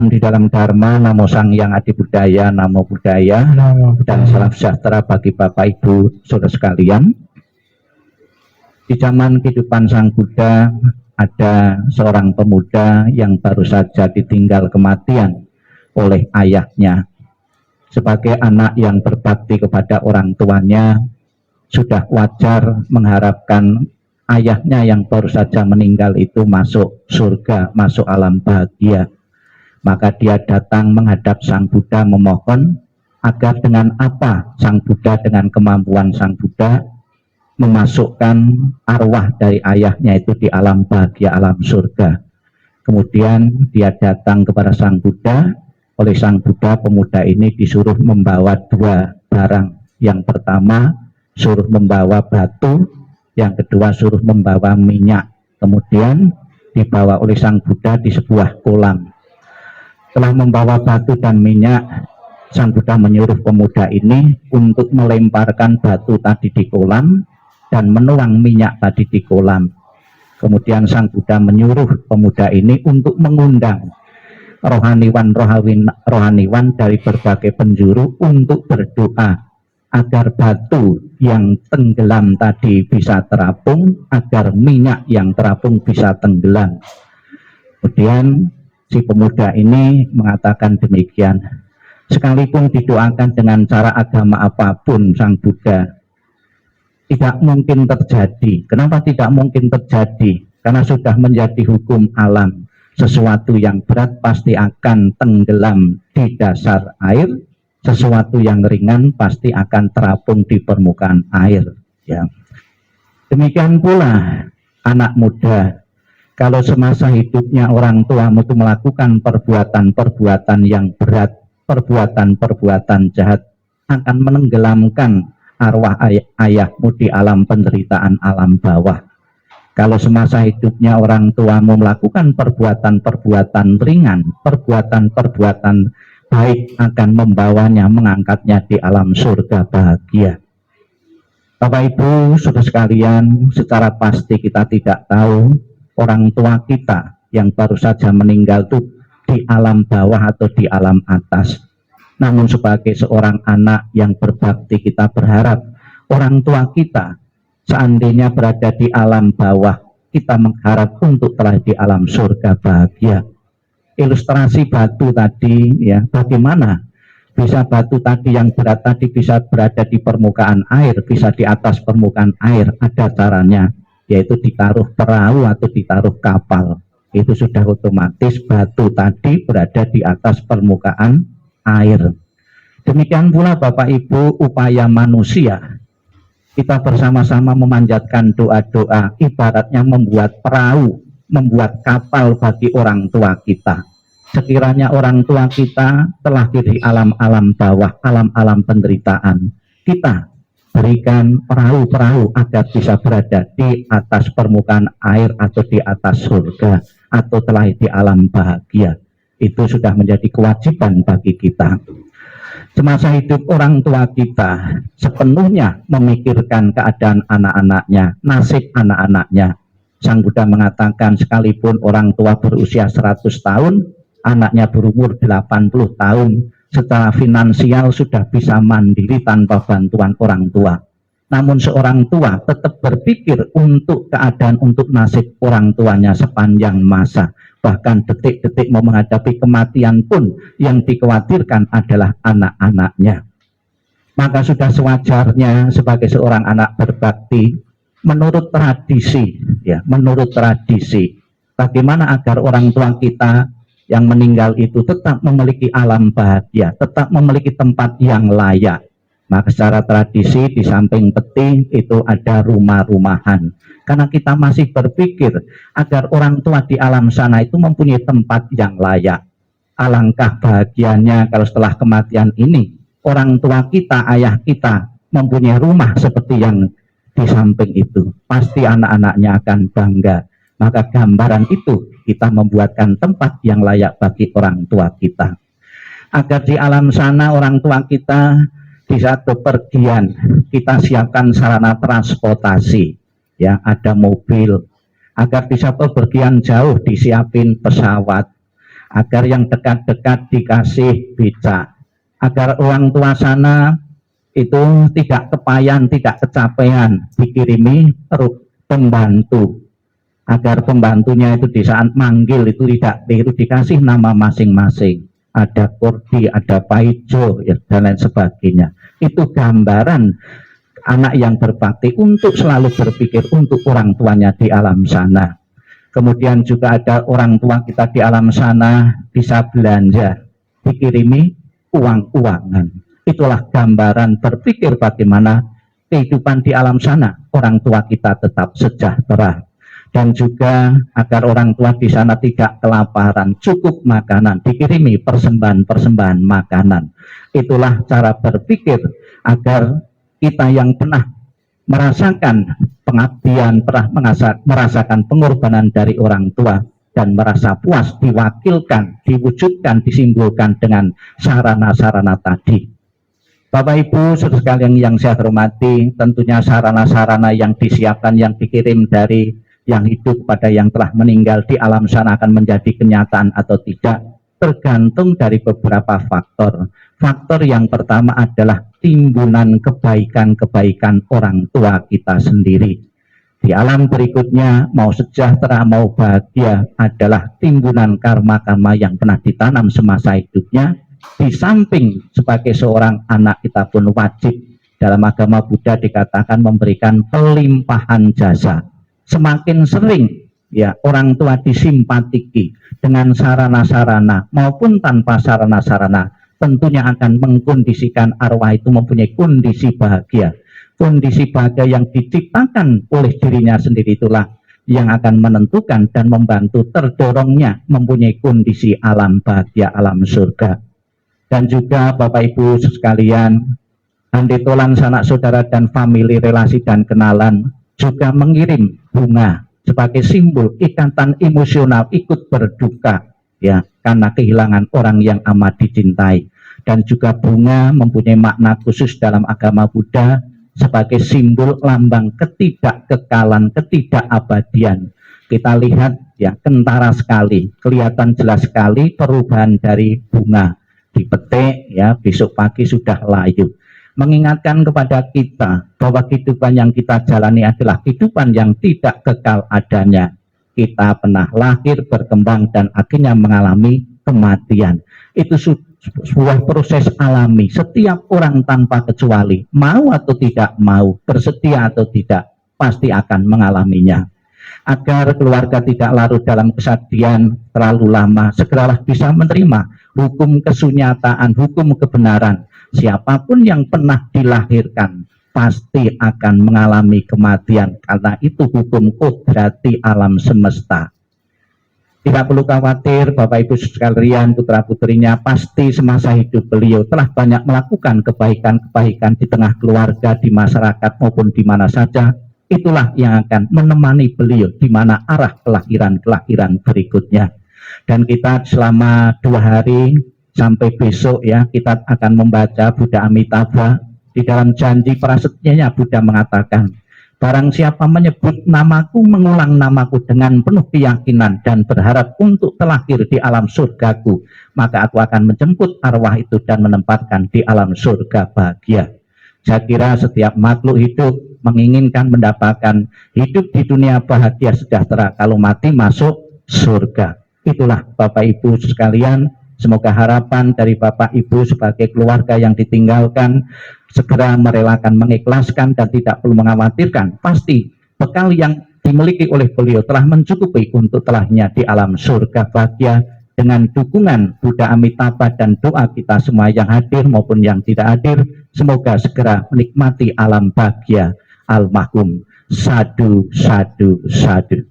Di dalam Dharma, Namo Sang Hyang Adi Budaya, Namo Budaya, dan salam sejahtera bagi Bapak Ibu saudara sekalian. Di zaman kehidupan Sang Buddha, ada seorang pemuda yang baru saja ditinggal kematian oleh ayahnya. Sebagai anak yang berbakti kepada orang tuanya, sudah wajar mengharapkan ayahnya yang baru saja meninggal itu masuk surga, masuk alam bahagia. Maka dia datang menghadap Sang Buddha memohon agar dengan apa Sang Buddha, dengan kemampuan Sang Buddha, memasukkan arwah dari ayahnya itu di alam bahagia, alam surga. Kemudian dia datang kepada Sang Buddha. Oleh Sang Buddha, pemuda ini disuruh membawa dua barang. Yang pertama suruh membawa batu, yang kedua suruh membawa minyak. Kemudian dibawa oleh Sang Buddha di sebuah kolam. Setelah membawa batu dan minyak, Sang Buddha menyuruh pemuda ini untuk melemparkan batu tadi di kolam dan menuang minyak tadi di kolam. Kemudian Sang Buddha menyuruh pemuda ini untuk mengundang rohaniwan dari berbagai penjuru untuk berdoa agar batu yang tenggelam tadi bisa terapung, agar minyak yang terapung bisa tenggelam. Kemudian si pemuda ini mengatakan demikian, sekalipun didoakan dengan cara agama apapun Sang Buddha, tidak mungkin terjadi. Kenapa tidak mungkin terjadi? Karena sudah menjadi hukum alam. Sesuatu yang berat pasti akan tenggelam di dasar air, sesuatu yang ringan pasti akan terapung di permukaan air. Ya. Demikian pula anak muda. Kalau semasa hidupnya orang tuamu itu melakukan perbuatan-perbuatan yang berat, perbuatan-perbuatan jahat, akan menenggelamkan arwah ayahmu di alam penderitaan alam bawah. Kalau semasa hidupnya orang tuamu melakukan perbuatan-perbuatan ringan, perbuatan-perbuatan baik, akan membawanya, mengangkatnya di alam surga bahagia. Bapak Ibu, saudara sekalian, secara pasti kita tidak tahu orang tua kita yang baru saja meninggal itu di alam bawah atau di alam atas. Namun sebagai seorang anak yang berbakti, kita berharap orang tua kita seandainya berada di alam bawah, kita mengharap untuk telah di alam surga bahagia. Ilustrasi batu tadi, ya, bagaimana bisa batu tadi yang berat tadi bisa berada di permukaan air, bisa di atas permukaan air? Ada caranya, yaitu ditaruh perahu atau ditaruh kapal. Itu sudah otomatis batu tadi berada di atas permukaan air. Demikian pula Bapak Ibu upaya manusia. Kita bersama-sama memanjatkan doa-doa, ibaratnya membuat perahu, membuat kapal bagi orang tua kita. Sekiranya orang tua kita telah di alam-alam bawah, alam-alam penderitaan, kita berikan perahu-perahu agar bisa berada di atas permukaan air atau di atas surga atau telah di alam bahagia. Itu sudah menjadi kewajiban bagi kita. Semasa hidup orang tua kita sepenuhnya memikirkan keadaan anak-anaknya, nasib anak-anaknya. Sang Buddha mengatakan sekalipun orang tua berusia 100 tahun, anaknya berumur 80 tahun, secara finansial sudah bisa mandiri tanpa bantuan orang tua. Namun seorang tua tetap berpikir untuk keadaan, untuk nasib orang tuanya sepanjang masa. Bahkan detik-detik mau menghadapi kematian pun yang dikhawatirkan adalah anak-anaknya. Maka sudah sewajarnya sebagai seorang anak berbakti, menurut tradisi, ya, menurut tradisi, bagaimana agar orang tua kita yang meninggal itu tetap memiliki alam bahagia, tetap memiliki tempat yang layak. Maka secara tradisi di samping peti itu ada rumah-rumahan. Karena kita masih berpikir agar orang tua di alam sana itu mempunyai tempat yang layak. Alangkah bahagianya kalau setelah kematian ini, orang tua kita, ayah kita mempunyai rumah seperti yang di samping itu. Pasti anak-anaknya akan bangga. Maka gambaran itu kita membuatkan tempat yang layak bagi orang tua kita. Agar di alam sana orang tua kita di saat bepergian, kita siapkan sarana transportasi, ya, ada mobil. Agar bisa bepergian jauh, disiapin pesawat. agar yang dekat-dekat dikasih becak, agar orang tua sana itu tidak kepayan, tidak kecapean, dikirimi pembantu, agar pembantunya itu di saat manggil itu tidak keliru, dikasih nama masing-masing, ada Kordi, ada Paijo, ya, dan lain sebagainya. Itu gambaran anak yang berbakti untuk selalu berpikir untuk orang tuanya di alam sana. Kemudian juga ada orang tua kita di alam sana bisa belanja, dikirimi uang-uangan. Itulah gambaran berpikir bagaimana kehidupan di alam sana orang tua kita tetap sejahtera. Dan juga agar orang tua di sana tidak kelaparan, cukup makanan, dikirimi persembahan-persembahan makanan. Itulah cara berpikir agar kita yang pernah merasakan pengabdian, pernah merasakan pengorbanan dari orang tua, dan merasa puas diwakilkan, diwujudkan, disimbolkan dengan sarana-sarana tadi. Bapak Ibu sekalian yang saya hormati, tentunya sarana-sarana yang disiapkan, yang dikirim dari yang hidup pada yang telah meninggal di alam sana akan menjadi kenyataan atau tidak, tergantung dari beberapa faktor. Faktor yang pertama adalah timbunan kebaikan-kebaikan orang tua kita sendiri. Di alam berikutnya, mau sejahtera, mau bahagia, adalah timbunan karma-karma yang pernah ditanam semasa hidupnya. Di samping sebagai seorang anak, kita pun wajib, dalam agama Buddha dikatakan memberikan pelimpahan jasa. Semakin sering ya orang tua disimpatiki dengan sarana-sarana maupun tanpa sarana-sarana, tentunya akan mengkondisikan arwah itu mempunyai kondisi bahagia. Kondisi bahagia yang diciptakan oleh dirinya sendiri itulah yang akan menentukan dan membantu terdorongnya mempunyai kondisi alam bahagia, alam surga. Dan juga Bapak Ibu sekalian, handetolan sanak saudara dan famili, relasi dan kenalan juga mengirim bunga sebagai simbol ikatan emosional ikut berduka ya karena kehilangan orang yang amat dicintai. Dan juga bunga mempunyai makna khusus dalam agama Buddha sebagai simbol lambang ketidakkekalan, ketidakabadian. Kita lihat ya, kentara sekali, kelihatan jelas sekali perubahan dari bunga, dipetik ya besok pagi sudah layu, mengingatkan kepada kita bahwa kehidupan yang kita jalani adalah kehidupan yang tidak kekal adanya. Kita pernah lahir, berkembang, dan akhirnya mengalami kematian. Itu sebuah proses alami. Setiap orang tanpa kecuali, mau atau tidak mau, bersedia atau tidak, pasti akan mengalaminya. Agar keluarga tidak larut dalam kesedihan terlalu lama, segeralah bisa menerima hukum kesunyataan, hukum kebenaran. Siapapun yang pernah dilahirkan pasti akan mengalami kematian, karena itu hukum kodrati alam semesta. Tidak perlu khawatir Bapak Ibu sekalian, putra-putrinya pasti semasa hidup beliau telah banyak melakukan kebaikan-kebaikan di tengah keluarga, di masyarakat maupun di mana saja. Itulah yang akan menemani beliau di mana arah kelahiran-kelahiran berikutnya. Dan kita selama 2 hari sampai besok ya, kita akan membaca Buddha Amitabha. Di dalam janji prasetyanya Buddha mengatakan, barang siapa menyebut namaku, mengulang namaku dengan penuh keyakinan dan berharap untuk terlahir di alam surgaku, maka aku akan menjemput arwah itu dan menempatkan di alam surga bahagia. Saya kira setiap makhluk hidup menginginkan mendapatkan hidup di dunia bahagia sejahtera, kalau mati masuk surga. Itulah Bapak Ibu sekalian, semoga harapan dari Bapak Ibu sebagai keluarga yang ditinggalkan segera merelakan, mengikhlaskan, dan tidak perlu mengkhawatirkan. Pasti bekal yang dimiliki oleh beliau telah mencukupi untuk telahnya di alam surga bahagia. Dengan dukungan Buddha Amitabha dan doa kita semua yang hadir maupun yang tidak hadir, semoga segera menikmati alam bahagia almarhum. Sadu, sadu, sadu.